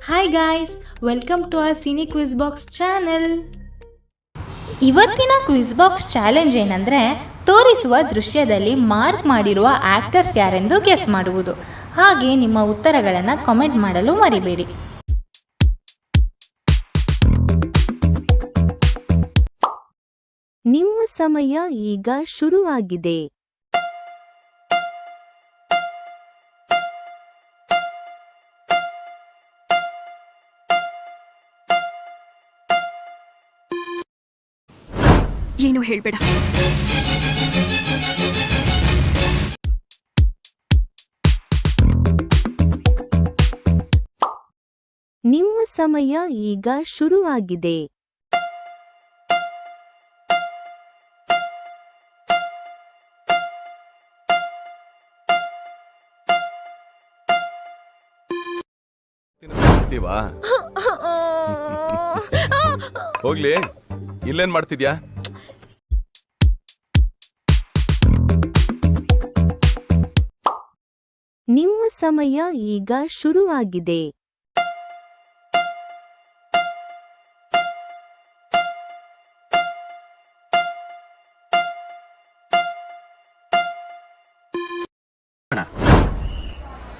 Hi guys, welcome to our cine quiz box channel. ಇವತ್ತಿನ quiz box challenge ಏನಂದ್ರೆ ತೋರಿಸುವ ದೃಶ್ಯದಲ್ಲಿ ಮಾರ್ಕ್ ಮಾಡಿರುವ ಆಕ್ಟರ್ಸ್ ಯಾರೆಂದು ಗೆಸ್ ಮಾಡುವುದು. ಹಾಗೆ ನಿಮ್ಮ ಉತ್ತರಗಳನ್ನು ಕಾಮೆಂಟ್ ಮಾಡಲು ಮರಿಬೇಡಿ. ನಿಮ್ಮ ಸಮಯ ಈಗ ಶುರುವಾಗಿದೆ. ಏನು ಹೇಳ್ಬೇಡ. ನಿಮ್ಮ ಸಮಯ ಈಗ ಶುರುವಾಗಿದೆ. ಹೋಗ್ಲಿ, ಇಲ್ಲೇನ್ ಮಾಡ್ತಿದ್ಯಾ? ನಿಮ್ಮ ಸಮಯ ಈಗ ಶುರುವಾಗಿದೆ.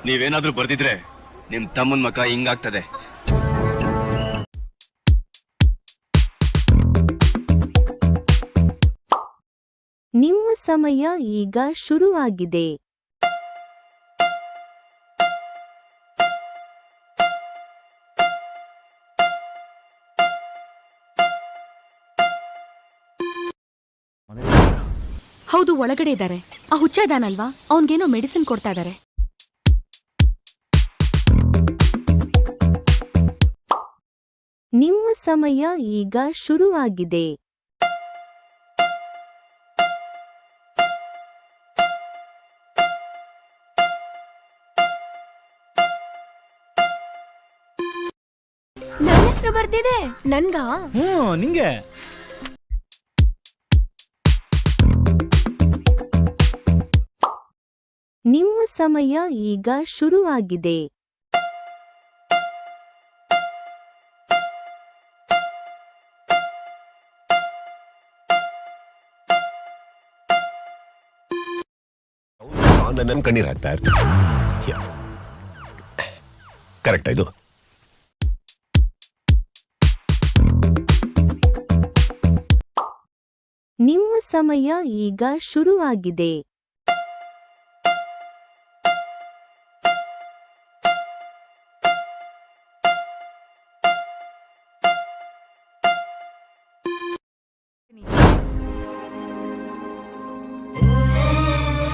ನೀವೇನಾದ್ರೂ ಬರ್ದಿದ್ರೆ ನಿಮ್ ತಮ್ಮನ್ ಮಕ ಹಿಂಗಾಗ್ತದೆ. ನಿಮ್ಮ ಸಮಯ ಈಗ ಶುರುವಾಗಿದೆ. ಹೌದು, ಒಳಗಡೆ ಇದ್ದಾರೆ. ಆ ಹುಚ್ಚ ಇದಾನಲ್ವಾ, ಅವನ್ಗೇನೋ ಮೆಡಿಸಿನ್ ಕೊಡ್ತಾ ಇದಾರೆ. ನಿಮ್ಮ ಸಮಯ ಈಗ ಶುರುವಾಗಿದೆ. ನನ್ನ ಹೆಸರು ಬರ್ತಿದೆ. ನನ್ಗ ನಿಂಗೆ ನಿಮ್ಮ ಸಮಯ ಈಗ ಶುರುವಾಗಿದೆ. ನನ್ನ ಕಣ್ಣೀರಾಗ್ತಾ ಇರ್ತಾರೆ. ಕರೆಕ್ಟ್ ಇದು. ನಿಮ್ಮ ಸಮಯ ಈಗ ಶುರುವಾಗಿದೆ.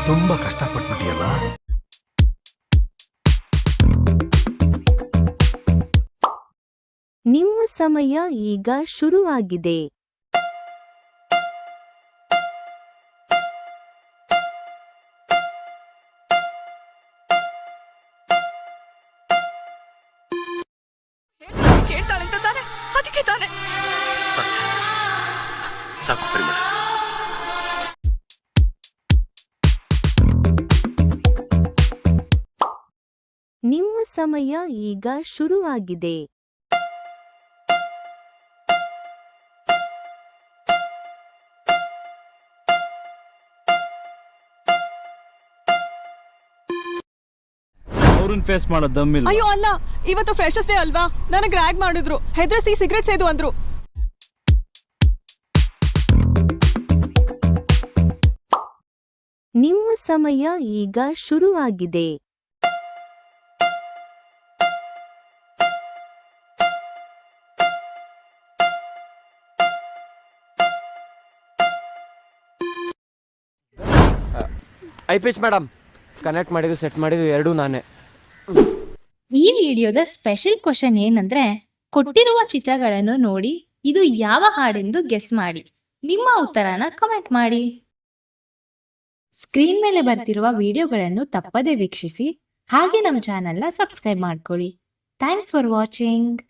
ತುಂಬಾ ಕಷ್ಟಪಟ್ಬಿಟ್ಟಿಯಲ್ಲ. ನಿಮ್ಮ ಸಮಯ ಈಗ ಶುರುವಾಗಿದೆ. ಸಾಕು ಪರಿಮಳ. ನಿಮ್ಮ ಸಮಯ ಈಗ ಶುರುವಾಗಿದೆ. ಅವ್ರನ್ನ ಫೇಸ್ ಮಾಡೋ ದಮ್ಮಿಲ್ಲ. ಅಯ್ಯೋ ಅಲ್ಲ, ಇವತ್ತು ಫ್ರೆಶರ್ಸ್ ಡೇ ಅಲ್ವಾ, ನನಗೆ ರ್ಯಾಗ್ ಮಾಡಿದ್ರು, ಹೆದರ್ಸಿ ಸಿಗರೇಟ್ ಸೇದು ಅಂದ್ರು. ನಿಮ್ಮ ಸಮಯ ಈಗ ಶುರುವಾಗಿದೆ. ಐಪಿಚ್ ಮೇಡಮ್, ಕನೆಕ್ಟ್ ಮಾಡಿದ್ದು ಸೆಟ್ ಮಾಡಿದ್ದು ಎರಡೂ ನಾನೇ. ಈ ವಿಡಿಯೋದ ಸ್ಪೆಷಲ್ ಕ್ವಶನ್ ಏನಂದ್ರೆ ಕೊಟ್ಟಿರುವ ಚಿತ್ರಗಳನ್ನು ನೋಡಿ ಇದು ಯಾವ ಹಾಡೆಂದು ಗೆಸ್ ಮಾಡಿ. ನಿಮ್ಮ ಉತ್ತರನ ಕಮೆಂಟ್ ಮಾಡಿ. ಸ್ಕ್ರೀನ್ ಮೇಲೆ ಬರ್ತಿರುವ ವಿಡಿಯೋಗಳನ್ನು ತಪ್ಪದೇ ವೀಕ್ಷಿಸಿ. ಹಾಗೆ ನಮ್ಮ ಚಾನೆಲ್ನ ಸಬ್ಸ್ಕ್ರೈಬ್ ಮಾಡ್ಕೊಳ್ಳಿ. Thanks for watching.